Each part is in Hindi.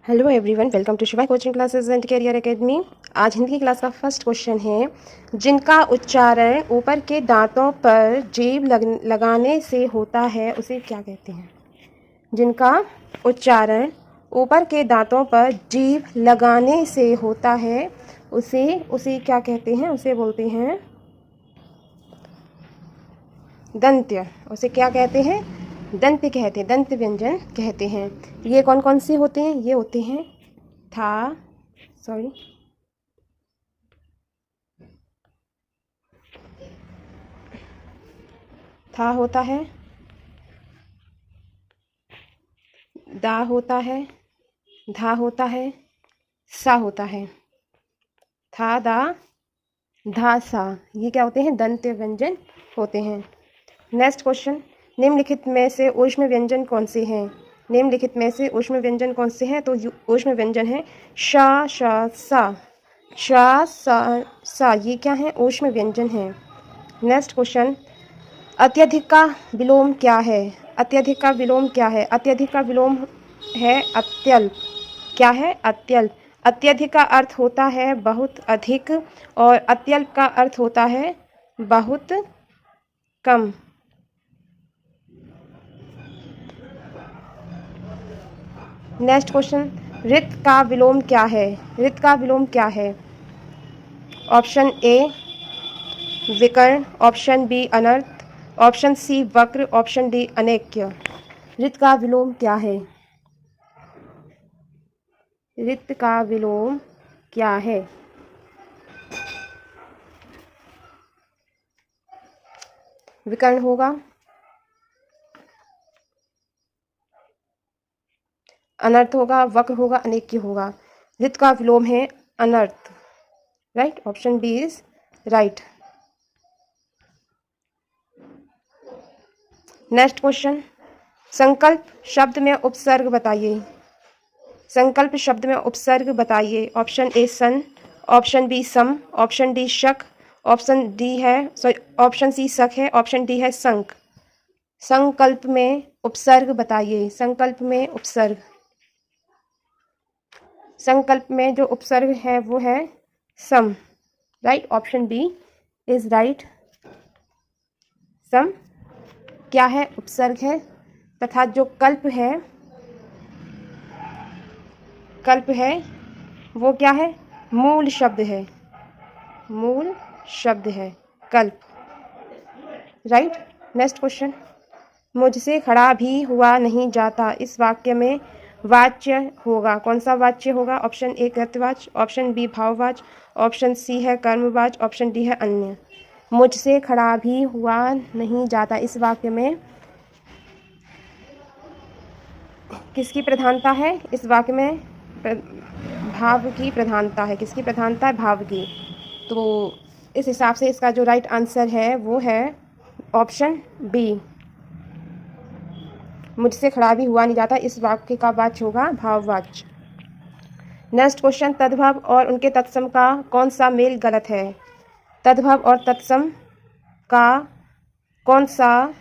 हेलो एवरीवन, वेलकम टू शिवाय coaching classes and career academy. आज हिंदी की क्लास का फर्स्ट क्वेश्चन है, जिनका उच्चारण ऊपर के दांतों पर जीभ लगाने से होता है उसे क्या कहते हैं। जिनका उच्चारण ऊपर के दांतों पर जीभ लगाने से होता है उसे क्या कहते हैं। उसे बोलते हैं दंत्य। उसे क्या कहते हैं? दंत्य कहते हैं, दंत व्यंजन कहते हैं। ये कौन कौन से होते हैं? ये होते हैं था होता है, दा होता है, धा होता है, सा होता है। था, दा, धा, सा, ये क्या होते हैं? दंत्य व्यंजन होते हैं। नेक्स्ट क्वेश्चन, निम्नलिखित में से ऊष्म व्यंजन कौन से हैं? निम्नलिखित में से ऊष्म व्यंजन कौन से हैं? तो ऊष्म व्यंजन है शा, शा, सा। शा, सा, सा, ये क्या है? ऊष्म व्यंजन है। नेक्स्ट क्वेश्चन, अत्यधिक का विलोम क्या है? अत्यधिक का विलोम क्या है? अत्यधिक का विलोम है अत्यल्प। क्या है? अत्यल्प। अत्यधिक का अर्थ होता है बहुत अधिक और अत्यल्प का अर्थ होता है बहुत कम। नेक्स्ट क्वेश्चन, रित का विलोम क्या है? रित का विलोम क्या है? ऑप्शन ए विकर्ण, ऑप्शन बी अनर्थ, ऑप्शन सी वक्र, ऑप्शन डी अनेक्य। रित का विलोम क्या है? रित का विलोम क्या है? विकर्ण होगा, अनर्थ होगा, वक्र होगा, अनेक्य होगा। रित का विलोम है अनर्थ। Right, option B is right. Next question, संकल्प शब्द में उपसर्ग बताइए। संकल्प शब्द में उपसर्ग बताइए। ऑप्शन ए सन, ऑप्शन बी सम, ऑप्शन डी शक, ऑप्शन डी है ऑप्शन सी शक है, ऑप्शन डी है संक। संकल्प में उपसर्ग बताइए। संकल्प में उपसर्ग, संकल्प में जो उपसर्ग है वो है सम। Right, option B is right. सम क्या है? उपसर्ग है। तथा जो कल्प है वो क्या है? मूल शब्द है। मूल शब्द है कल्प। राइट। नेक्स्ट क्वेश्चन, मुझसे खड़ा भी हुआ नहीं जाता, इस वाक्य में वाच्य होगा। कौन सा वाच्य होगा? ऑप्शन ए कृतवाच्य, ऑप्शन बी भाववाच्य, ऑप्शन सी है कर्मवाच्य, ऑप्शन डी है अन्य। मुझसे खड़ा भी हुआ नहीं जाता, इस वाक्य में किसकी प्रधानता है? इस वाक्य में भाव की प्रधानता है। किसकी प्रधानता है? भाव की। तो इस हिसाब से इसका जो राइट आंसर है वो है ऑप्शन बी। मुझसे खड़ा भी हुआ नहीं जाता, इस वाक्य का वाच्य होगा भाववाच्य। नेक्स्ट क्वेश्चन, तद्भव और उनके तत्सम का कौन सा मेल गलत है? तद्भव और तत्सम का कौन सा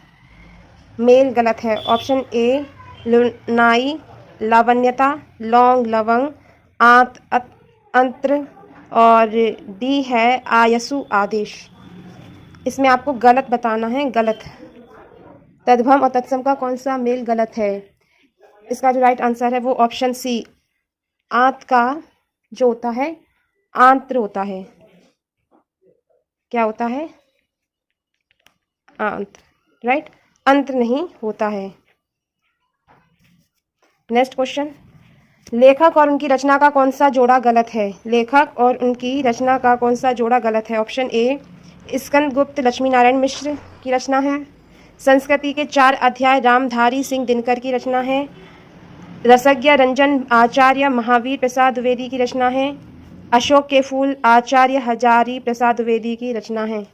मेल गलत है? ऑप्शन ए लुनाई, लावण्यता, लौंग, लवंग, आंत, अंत्र, और डी है आयसु, आदेश। इसमें आपको गलत बताना है, गलत। तद्भव और तत्सम का कौन सा मेल गलत है? इसका जो राइट आंसर है वो ऑप्शन सी, आंत का जो होता है आंत्र होता है। क्या होता है? आंत्र। राइट, अंत्र नहीं होता है। नेक्स्ट क्वेश्चन, लेखक और उनकी रचना का कौन सा जोड़ा गलत है? लेखक और उनकी रचना का कौन सा जोड़ा गलत है? ऑप्शन ए स्कंदगुप्त लक्ष्मी नारायण मिश्र की रचना है, संस्कृति के 4 अध्याय रामधारी सिंह दिनकर की रचना है, रसज्ञ रंजन आचार्य महावीर प्रसाद द्विवेदी की रचना है, अशोक के फूल आचार्य हजारी प्रसाद द्विवेदी की रचना है।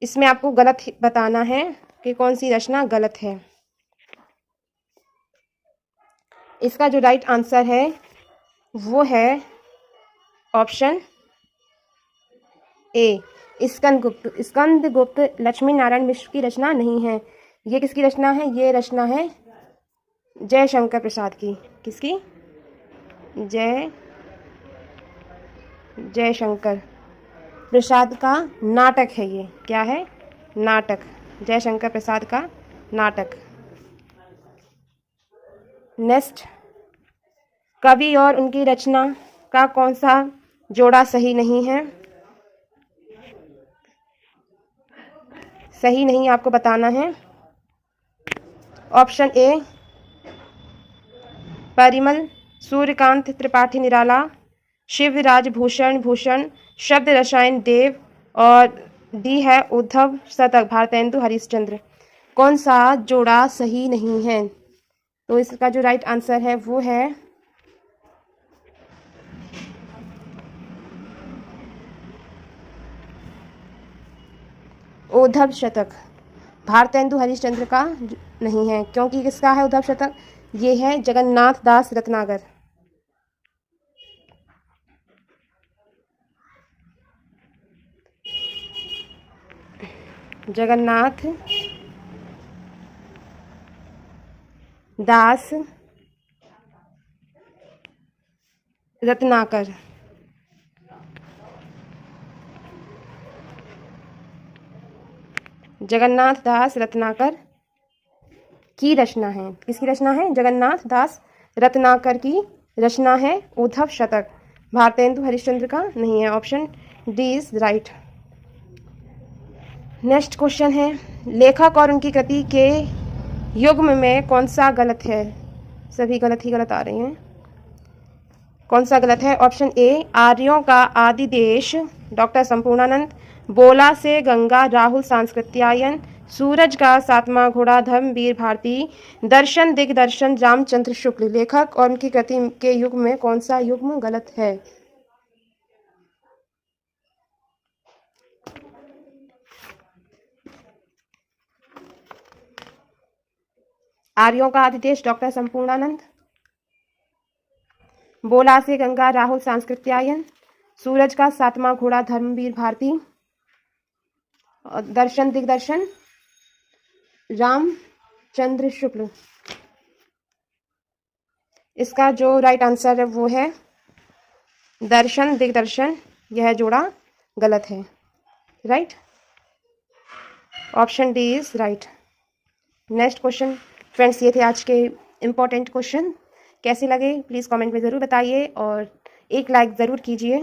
इसमें आपको गलत बताना है कि कौन सी रचना गलत है। इसका जो राइट आंसर है वो है ऑप्शन ए स्कंदगुप्त। स्कंदगुप्त लक्ष्मी नारायण मिश्र की रचना नहीं है। ये किसकी रचना है? ये रचना है जयशंकर प्रसाद की। किसकी? जयशंकर प्रसाद का नाटक है ये। क्या है? नाटक। जयशंकर प्रसाद का नाटक। नेक्स्ट, कवि और उनकी रचना का कौन सा जोड़ा सही नहीं है? सही नहीं आपको बताना है। ऑप्शन ए परिमल, सूर्यकांत त्रिपाठी निराला, शिवराज भूषण भूषण, शब्द रसायन देव, और डी है उद्धव शतक भारतेंदु हरिश्चंद्र। कौन सा जोड़ा सही नहीं है? तो इसका जो राइट आंसर है वो है उद्धव शतक। भारतेंदु हरिश्चंद्र का नहीं है, क्योंकि किसका है उद्धव शतक? ये है जगन्नाथ दास रत्नाकर। जगन्नाथ दास रत्नाकर। जगन्नाथ दास रत्नाकर की रचना है। किसकी रचना है? जगन्नाथ दास रत्नाकर की रचना है उद्धव शतक। भारतेंदु हरिश्चंद्र का नहीं है। Option D is right. Next question है, लेखक और उनकी कृति के युग्म में कौन सा गलत है? सभी गलत ही गलत आ रहे हैं। कौन सा गलत है? ऑप्शन ए आर्यों का आदि देश डॉक्टर संपूर्णानंद, बोला से गंगा राहुल सांस्कृत्यायन, सूरज का सातवां घोड़ा धर्मवीर भारती, दर्शन दिग्दर्शन रामचंद्र शुक्ल। लेखक और उनकी कृति के युग्म में कौन सा युग्म गलत है? आर्यों का आदि देश डॉक्टर संपूर्णानंद, बोला से गंगा राहुल सांस्कृत्यायन, सूरज का सातवां घोड़ा धर्मवीर भारती, और दर्शन दिग्दर्शन रामचंद्र शुक्ल। इसका जो राइट आंसर है वो है दर्शन दिग्दर्शन। यह जोड़ा गलत है। Right, option D is right. Next question friends, ये थे आज के इम्पोर्टेंट क्वेश्चन। कैसे लगे प्लीज़ कमेंट में ज़रूर बताइए और एक लाइक ज़रूर कीजिए।